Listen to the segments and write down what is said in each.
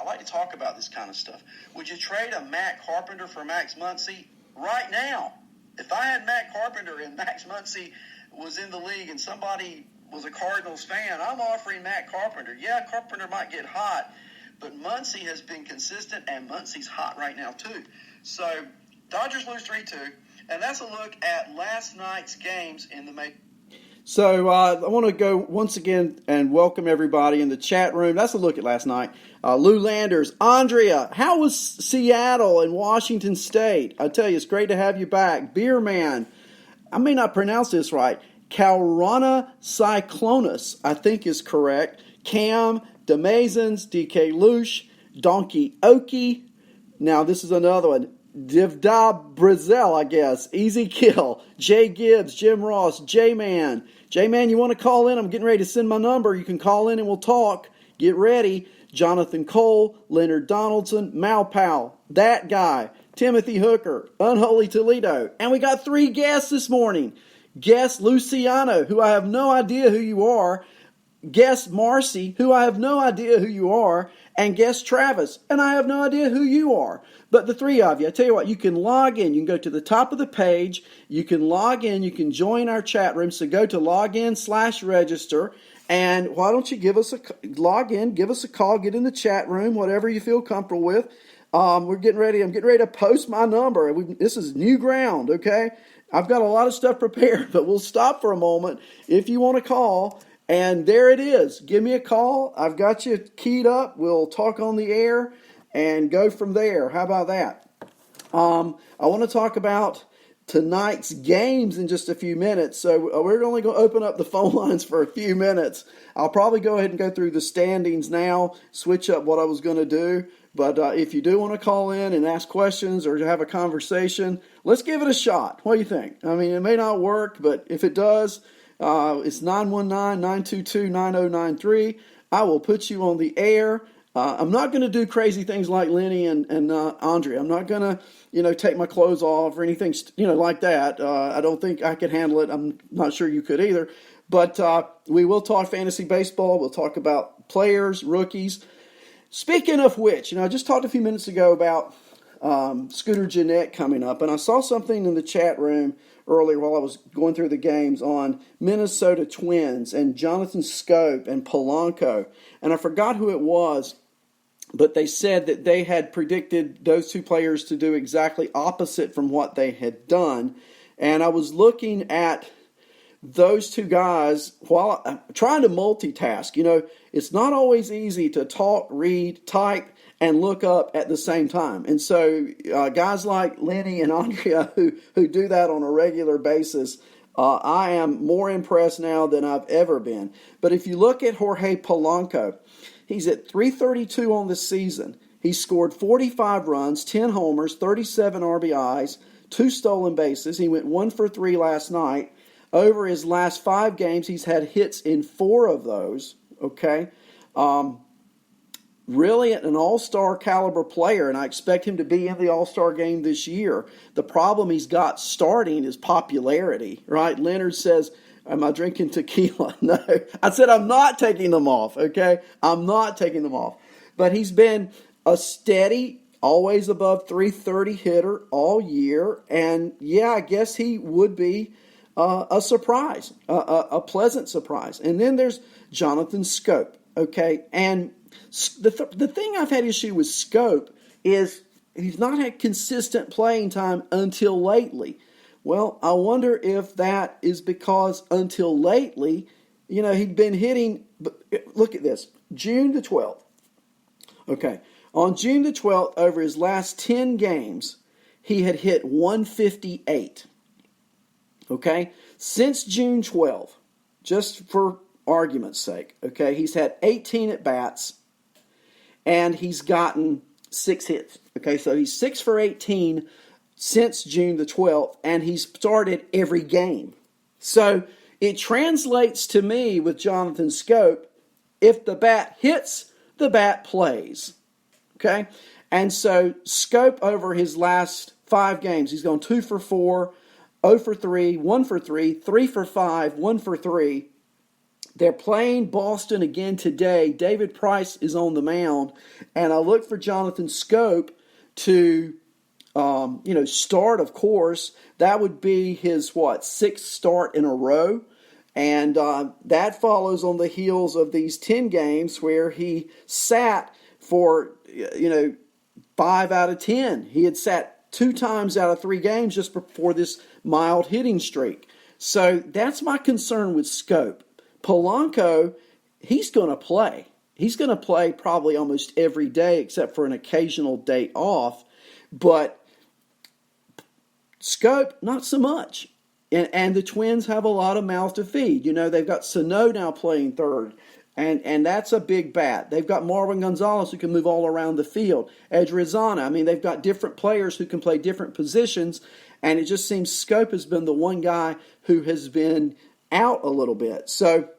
I like to talk about this kind of stuff. Would you trade a Matt Carpenter for Max Muncy right now? If I had Matt Carpenter and Max Muncy was in the league and somebody was a Cardinals fan, I'm offering Matt Carpenter. Yeah, Carpenter might get hot, but Muncy has been consistent, and Muncy's hot right now too. So Dodgers lose 3-2, and that's a look at last night's games in the Major. So I want to go once again and welcome everybody in the chat room. That's a look at last night. Lou Landers, Andrea, how was Seattle and Washington State? I tell you, it's great to have you back. Beer Man, I may not pronounce this right. Calrana Cyclonus, I think is correct. Cam, Demazens, DK Lush, Donkey Okie. Now this is another one. Divda Brazil, I guess. Easy Kill. Jay Gibbs, Jim Ross, J-Man. J-Man, you want to call in? I'm getting ready to send my number. You can call in and we'll talk. Get ready. Jonathan Cole, Leonard Donaldson, Mal Powell, that guy, Timothy Hooker, Unholy Toledo. And we got 3 guests this morning. Guest Luciano, who I have no idea who you are. Guest Marcy, who I have no idea who you are. And guest Travis, and I have no idea who you are. But the 3 of you, I tell you what, you can log in. You can go to the top of the page. You can log in. You can join our chat room. So go to login/register. And why don't you log in, give us a call, get in the chat room, whatever you feel comfortable with. I'm getting ready to post my number. This is new ground, okay? I've got a lot of stuff prepared, but we'll stop for a moment if you want to call. And there it is. Give me a call. I've got you keyed up. We'll talk on the air and go from there. How about that? I want to talk about tonight's games in just a few minutes. So we're only going to open up the phone lines for a few minutes. I'll probably go ahead and go through the standings now, switch up what I was going to do. But if you do want to call in and ask questions or have a conversation, let's give it a shot. What do you think? I mean, it may not work, but if it does, it's 919-922-9093. I will put you on the air. I'm not going to do crazy things like Lenny and Andre. I'm not going to, take my clothes off or anything, like that. I don't think I could handle it. I'm not sure you could either. But we will talk fantasy baseball. We'll talk about players, rookies. Speaking of which, I just talked a few minutes ago about Scooter Gennett coming up, and I saw something in the chat room earlier while I was going through the games on Minnesota Twins and Jonathan Scope and Polanco, and I forgot who it was, but they said that they had predicted those 2 players to do exactly opposite from what they had done, and I was looking at those 2 guys while I'm trying to multitask. It's not always easy to talk, read, type, and look up at the same time. And so guys like Lenny and Andrea who do that on a regular basis, I am more impressed now than I've ever been. But if you look at Jorge Polanco, he's at .332 on the season. He scored 45 runs, 10 homers, 37 RBIs, 2 stolen bases. He went 1 for 3 last night. Over his last 5 games, he's had hits in 4 of those, okay? Really an all-star caliber player, and I expect him to be in the all-star game this year. The problem he's got starting is popularity, right? Leonard says, am I drinking tequila? No, I said I'm not taking them off, okay? I'm not taking them off. But he's been a steady, always above .330 hitter all year, and yeah, I guess he would be a surprise, a pleasant surprise. And then there's Jonathan Scope, okay? And the thing I've had issue with Scope is he's not had consistent playing time until lately. Well, I wonder if that is because until lately, he'd been hitting, but look at this, June the 12th. Okay, on June the 12th, over his last 10 games, he had hit 158. Okay, since June 12th, just for argument's sake, okay, he's had 18 at-bats, and he's gotten 6 hits. Okay, so he's 6 for 18 since June the 12th, and he's started every game. So it translates to me with Jonathan Scope, if the bat hits, the bat plays. Okay, and so Scope over his last 5 games, he's gone 2 for 4, 0 for 3, 1 for 3, 3 for 5, 1 for 3. They're playing Boston again today. David Price is on the mound, and I look for Jonathan Scope to, start. Of course, that would be his sixth start in a row, and that follows on the heels of these 10 games where he sat for 5 out of 10. He had sat 2 times out of 3 games just before this mild hitting streak. So that's my concern with Scope. Polanco, he's going to play. He's going to play probably almost every day except for an occasional day off. But Scope, not so much. And the Twins have a lot of mouth to feed. They've got Sano now playing third. And that's a big bat. They've got Marvin Gonzalez who can move all around the field. Edrizana. They've got different players who can play different positions. And it just seems Scope has been the one guy who has been out a little bit. So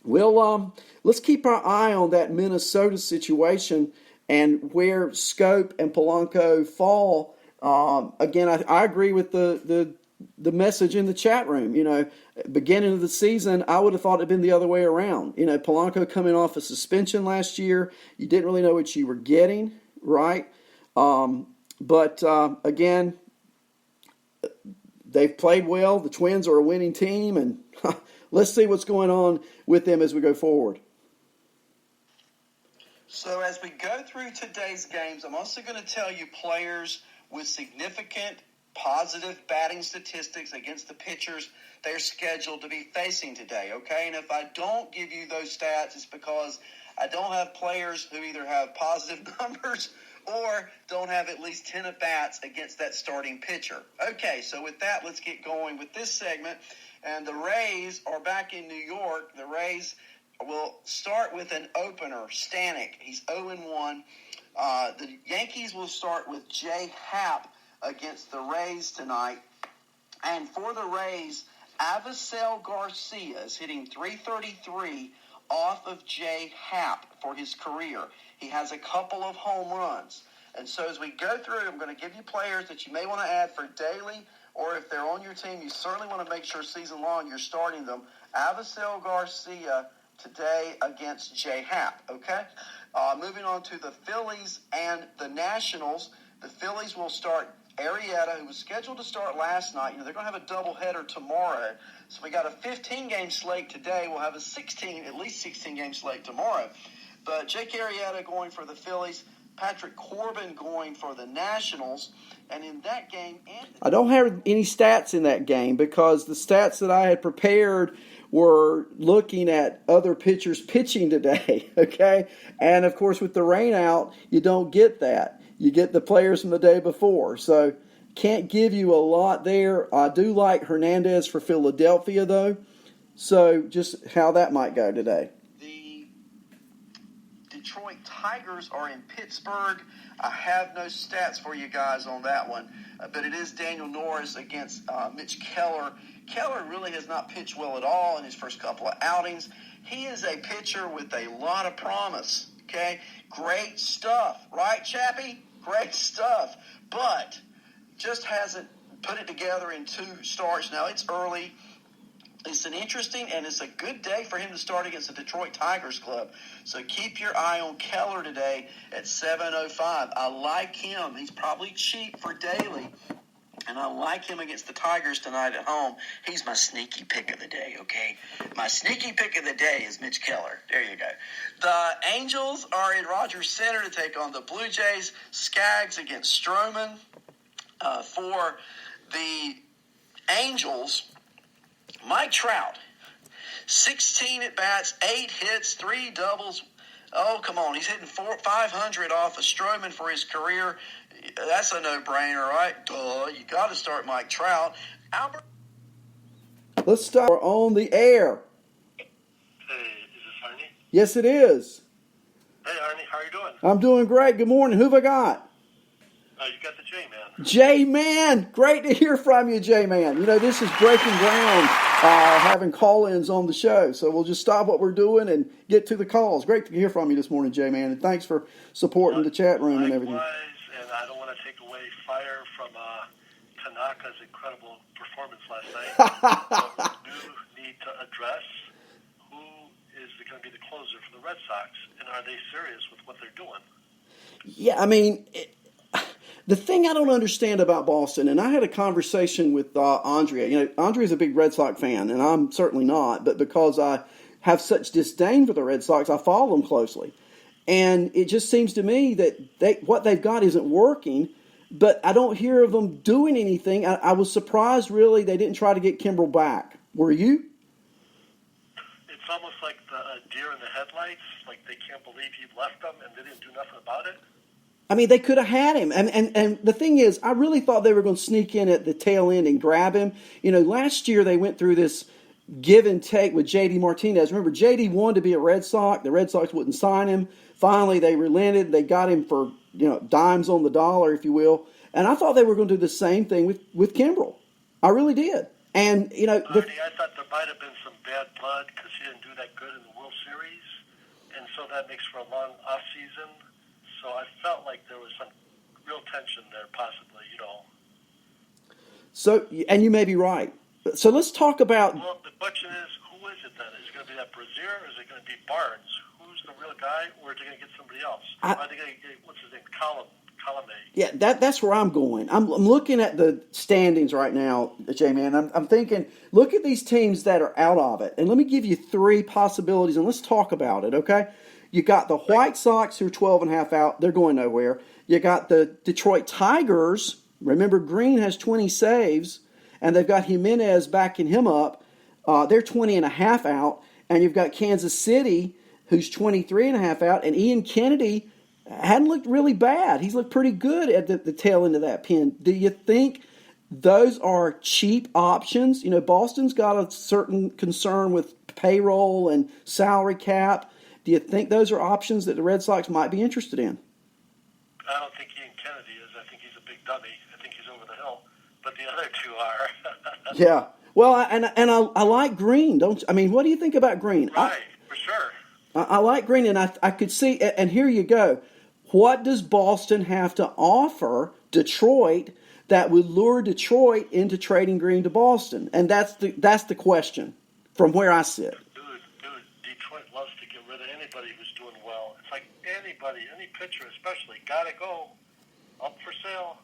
let's keep our eye on that Minnesota situation and where Scope and Polanco fall. Again, I agree with the message in the chat room. Beginning of the season, I would have thought it'd been the other way around. Polanco coming off a suspension last year, you didn't really know what you were getting, right? But again, they've played well. The Twins are a winning team, and let's see what's going on with them as we go forward. So as we go through today's games, I'm also going to tell you players with significant positive batting statistics against the pitchers they're scheduled to be facing today, okay? And if I don't give you those stats, it's because I don't have players who either have positive numbers or don't have at least 10 at-bats against that starting pitcher. Okay, so with that, let's get going with this segment. And the Rays are back in New York. The Rays will start with an opener, Stanek. He's 0-1. The Yankees will start with Jay Happ against the Rays tonight. And for the Rays, Avisel Garcia is hitting .333 off of Jay Happ for his career. He has a couple of home runs. And so as we go through, I'm going to give you players that you may want to add for daily, or if they're on your team, you certainly want to make sure season long you're starting them. Avisel Garcia today against Jay Happ, okay? Moving on to the Phillies and the Nationals. The Phillies will start Arrieta, who was scheduled to start last night. They're going to have a doubleheader tomorrow. So we got a 15-game slate today. We'll have at least 16-game slate tomorrow. But Jake Arrieta going for the Phillies, Patrick Corbin going for the Nationals. And in that game... I don't have any stats in that game because the stats that I had prepared were looking at other pitchers pitching today, okay? And, of course, with the rain out, you don't get that. You get the players from the day before. So can't give you a lot there. I do like Hernandez for Philadelphia, though. So just how that might go today. The Detroit Tigers are in Pittsburgh. I have no stats for you guys on that one. But it is Daniel Norris against Mitch Keller. Keller really has not pitched well at all in his first couple of outings. He is a pitcher with a lot of promise, okay? Great stuff, right, Chappie? Great stuff, but just hasn't put it together in 2 starts. Now, it's early. It's an interesting and it's a good day for him to start against the Detroit Tigers club. So keep your eye on Keller today at 7:05. I like him. He's probably cheap for daily. And I like him against the Tigers tonight at home. He's my sneaky pick of the day, okay? My sneaky pick of the day is Mitch Keller. There you go. The Angels are in Rogers Center to take on the Blue Jays. Skaggs against Stroman. For the Angels, Mike Trout, 16 at-bats, 8 hits, 3 doubles. Oh, come on. He's hitting 500 off of Stroman for his career. That's a no-brainer, right? Duh. You got to start Mike Trout. Albert. Let's start on the air. Hey, is this Arnie? Yes, it is. Hey, Arnie, how are you doing? I'm doing great. Good morning. Who've I got? You got the J-Man. J-Man. Great to hear from you, J-Man. This is breaking ground, having call-ins on the show. So we'll just stop what we're doing and get to the calls. Great to hear from you this morning, J-Man. And thanks for supporting the chat room and everything. Likewise, and I don't want to take away fire from Tanaka's incredible performance last night. But we do need to address who going to be the closer for the Red Sox, and are they serious with what they're doing? Yeah, I mean, the thing I don't understand about Boston, and I had a conversation with Andrea. You know, Andrea's a big Red Sox fan, and I'm certainly not, but because I have such disdain for the Red Sox, I follow them closely. And it just seems to me that what they've got isn't working, but I don't hear of them doing anything. I was surprised, really, they didn't try to get Kimbrel back. Were you? It's almost like the deer in the headlights, like they can't believe he left them and they didn't do nothing about it. I mean, they could have had him. And the thing is, I really thought they were going to sneak in at the tail end and grab him. You know, last year they went through this give and take with J.D. Martinez. Remember, J.D. wanted to be a Red Sox. The Red Sox wouldn't sign him. Finally, they relented. They got him for, dimes on the dollar, if you will. And I thought they were going to do the same thing with Kimbrel. I really did. And, I thought there might have been some bad blood because he didn't do that good in the World Series. And so that makes for a long offseason. So I felt like there was some real tension there, possibly, So, and you may be right. So let's talk about. Well, the question is, who is it then? Is it going to be that Brazier, or is it going to be Barnes? Who's the real guy, or are they going to get somebody else? Are they going to get, what's his name, Column? Yeah, that's where I'm going. I'm looking at the standings right now, J-Man. I'm thinking, look at these teams that are out of it. And let me give you three possibilities, and let's talk about it, okay? You got the White Sox, who are 12.5 out. They're going nowhere. You got the Detroit Tigers. Remember, Green has 20 saves, and they've got Jimenez backing him up. They're 20.5 out. And you've got Kansas City, who's 23.5 out, and Ian Kennedy hadn't looked really bad. He's looked pretty good at the tail end of that pen. Do you think those are cheap options? You know, Boston's got a certain concern with payroll and salary cap. Do you think those are options that the Red Sox might be interested in? I don't think Ian Kennedy is. I think he's a big dummy. I think he's over the hill. But the other two are. Yeah. Well, I like Green. What do you think about Green? Right, for sure. I like Green, and I could see, and here you go. What does Boston have to offer Detroit that would lure Detroit into trading Green to Boston? And that's the question from where I sit. Dude, Detroit loves to get rid of anybody who's doing well. It's like anybody, any pitcher especially, gotta go. Up for sale.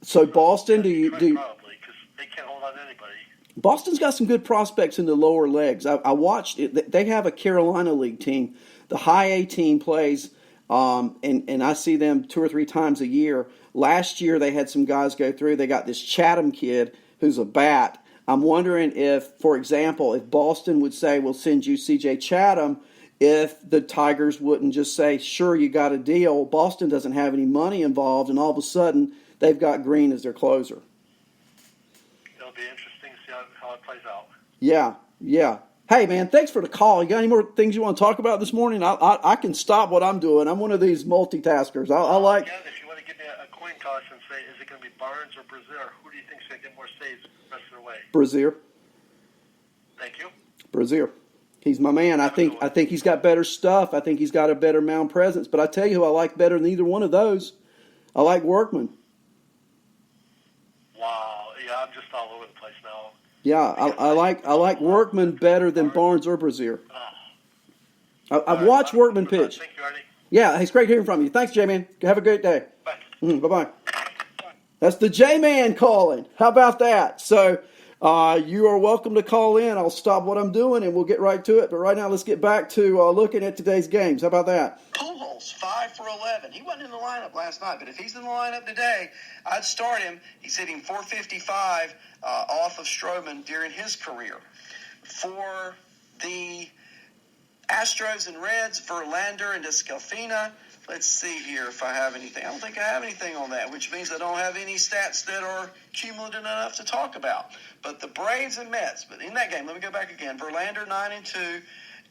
So Boston, Probably, because they can't hold on to anybody. Boston's got some good prospects in the lower legs. I watched it. They have a Carolina League team. The high A team plays, and I see them 2 or 3 times a year. Last year they had some guys go through. They got this Chatham kid who's a bat. I'm wondering if, for example, if Boston would say, we'll send you C.J. Chatham, if the Tigers wouldn't just say, sure, you got a deal. Boston doesn't have any money involved, and all of a sudden they've got Green as their closer. It'll be interesting to see how it plays out. Yeah. Hey, man, thanks for the call. You got any more things you want to talk about this morning? I can stop what I'm doing. I'm one of these multitaskers. I like. Again, if you want to give me a coin toss and say, is it going to be Barnes or Brazier? Who do you think is going to get more saves the rest of the way? Brazier. Thank you. Brazier. He's my man. I think he's got better stuff. I think he's got a better mound presence. But I tell you who I like better than either one of those. I like Workman. Wow. Yeah, I'm just all over the place now. Yeah, I like Workman better than Barnes or Brazier. I've watched Workman pitch. Thank you, Artie. Yeah, it's great hearing from you. Thanks, J-Man. Have a great day. Bye. Bye-bye. That's the J-Man calling. How about that? So you are welcome to call in. I'll stop what I'm doing, and we'll get right to it. But right now, let's get back to looking at today's games. How about that? Pujols, 5 for 11. He wasn't in the lineup last night, but if he's in the lineup today, I'd start him. He's hitting .455 off of Stroman during his career. For the Astros and Reds, Verlander and Escalfina. Let's see here if I have anything. I don't think I have anything on that, which means I don't have any stats that are cumulative enough to talk about. But the Braves and Mets, but in that game, let me go back again. Verlander 9-2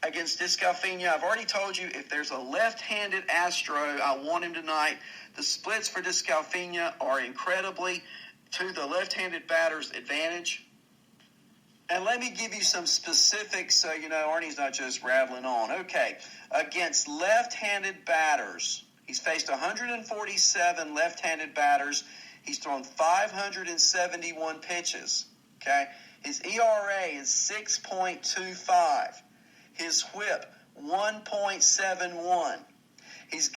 against Escalfina. I've already told you if there's a left-handed Astro, I want him tonight. The splits for Escalfina are incredibly to the left-handed batter's advantage. And let me give you some specifics so you know Arnie's not just rattling on. Okay, against left-handed batters, he's faced 147 left-handed batters. He's thrown 571 pitches. Okay, his ERA is 6.25. His whip, 1.71. He's